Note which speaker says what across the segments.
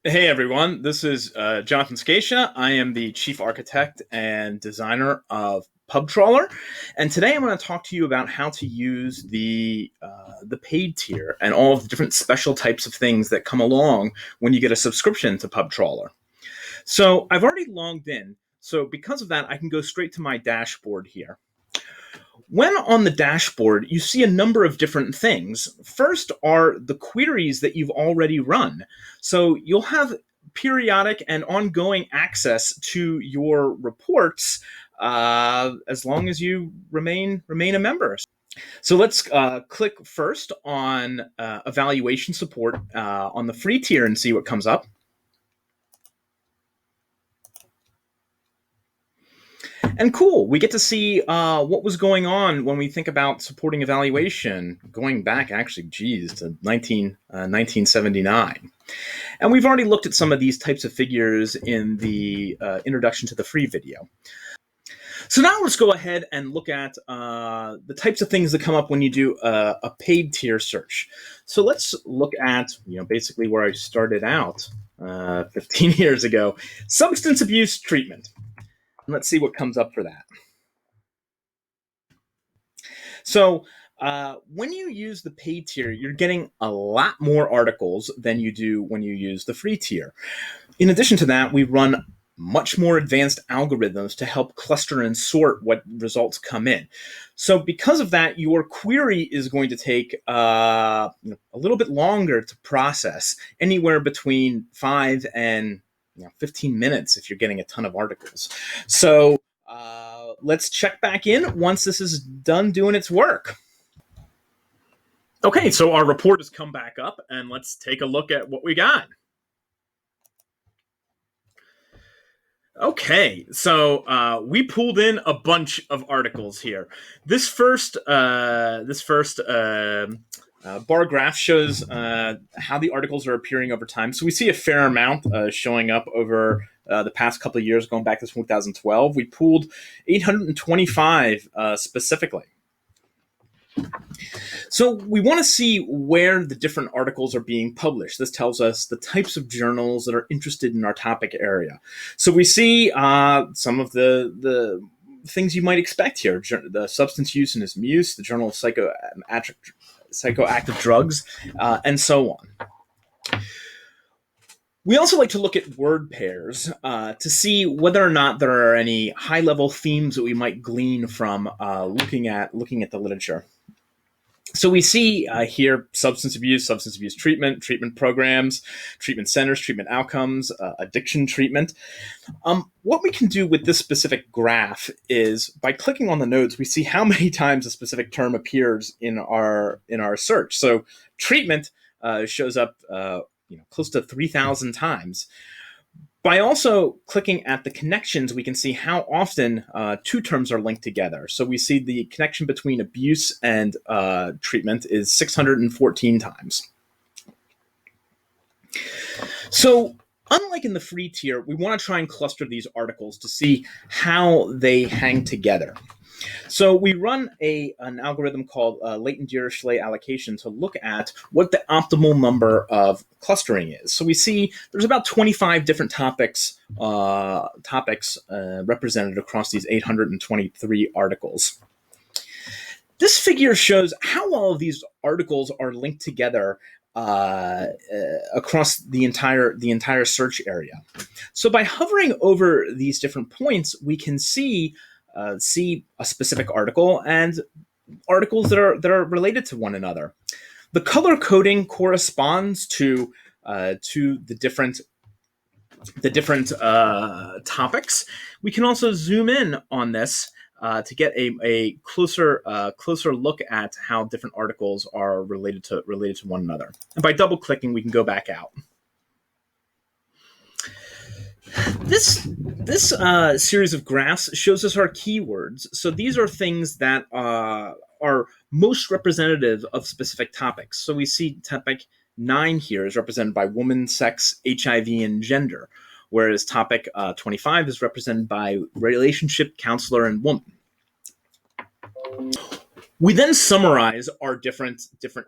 Speaker 1: Hey everyone, this is Jonathan Scatia. I am the chief architect and designer of PubTrawlr, and today I'm going to talk to you about how to use the paid tier and all of the different special types of things that come along when you get a subscription to PubTrawlr. So I've already logged in, so because of that, I can go straight to my dashboard here. When on the dashboard, you see a number of different things. First are the queries that you've already run. So you'll have periodic and ongoing access to your reports as long as you remain a member. So let's click first on evaluation support on the free tier and see what comes up. And cool, we get to see what was going on when we think about supporting evaluation, going back actually, geez, to 1979. And we've already looked at some of these types of figures in the introduction to the free video. So now let's go ahead and look at the types of things that come up when you do a paid tier search. So let's look at, basically where I started out 15 years ago, substance abuse treatment. Let's see what comes up for that. So when you use the paid tier, you're getting a lot more articles than you do when you use the free tier. In addition to that, we run much more advanced algorithms to help cluster and sort what results come in. So because of that, your query is going to take a little bit longer to process, anywhere between 5 and 15 minutes if you're getting a ton of articles. So let's check back in once this is done doing its work. Okay, so our report has come back up, and let's take a look at what we got. Okay, so we pulled in a bunch of articles here. This first bar graph shows how the articles are appearing over time. So we see a fair amount showing up over the past couple of years, going back to 2012. We pulled 825 specifically. So we want to see where the different articles are being published. This tells us the types of journals that are interested in our topic area. So we see some of the things you might expect here: the substance use and misuse, the Journal of Psychoactive Drugs, and so on. We also like to look at word pairs to see whether or not there are any high-level themes that we might glean from looking at the literature. So we see here substance abuse treatment, treatment programs, treatment centers, treatment outcomes, addiction treatment. What we can do with this specific graph is by clicking on the nodes, we see how many times a specific term appears in our search. So treatment shows up close to 3,000 times. By also clicking at the connections, we can see how often two terms are linked together. So we see the connection between abuse and treatment is 614 times. So unlike in the free tier, we want to try and cluster these articles to see how they hang together. So we run an algorithm called latent Dirichlet allocation to look at what the optimal number of clustering is. So we see there's about 25 different topics represented across these 823 articles. This figure shows how all of these articles are linked together across the entire search area. So by hovering over these different points, we can see a specific article and articles that are related to one another. The color coding corresponds to the different topics. We can also zoom in on this to get a closer look at how different articles are related to one another. And by double clicking, we can go back out. This series of graphs shows us our keywords. So these are things that are most representative of specific topics. So we see topic 9 here is represented by woman, sex, HIV, and gender, whereas topic 25 is represented by relationship, counselor, and woman. We then summarize our different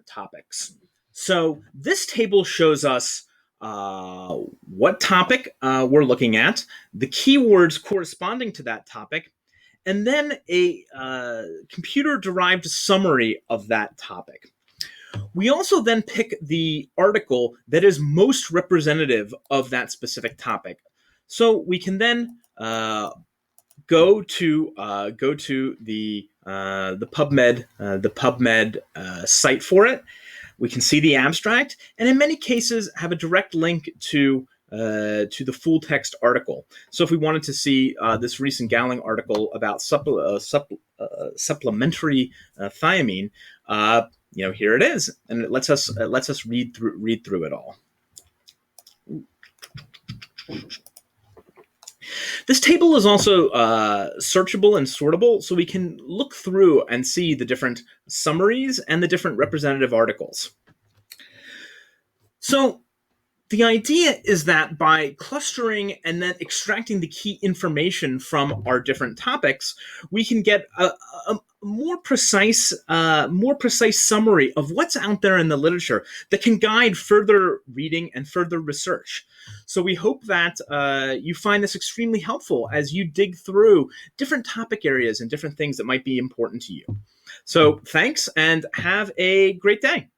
Speaker 1: topics. So this table shows us what topic we're looking at, the keywords corresponding to that topic, and then a computer-derived summary of that topic. We also then pick the article that is most representative of that specific topic. So we can then go to the PubMed site for it. We can see the abstract, and in many cases have a direct link to the full text article. So if we wanted to see this recent Gowling article about supplementary thiamine, here it is, and it lets us read through it all. This table is also searchable and sortable, so we can look through and see the different summaries and the different representative articles. So the idea is that by clustering and then extracting the key information from our different topics, we can get a more precise summary of what's out there in the literature that can guide further reading and further research. So we hope that you find this extremely helpful as you dig through different topic areas and different things that might be important to you. So thanks, and have a great day.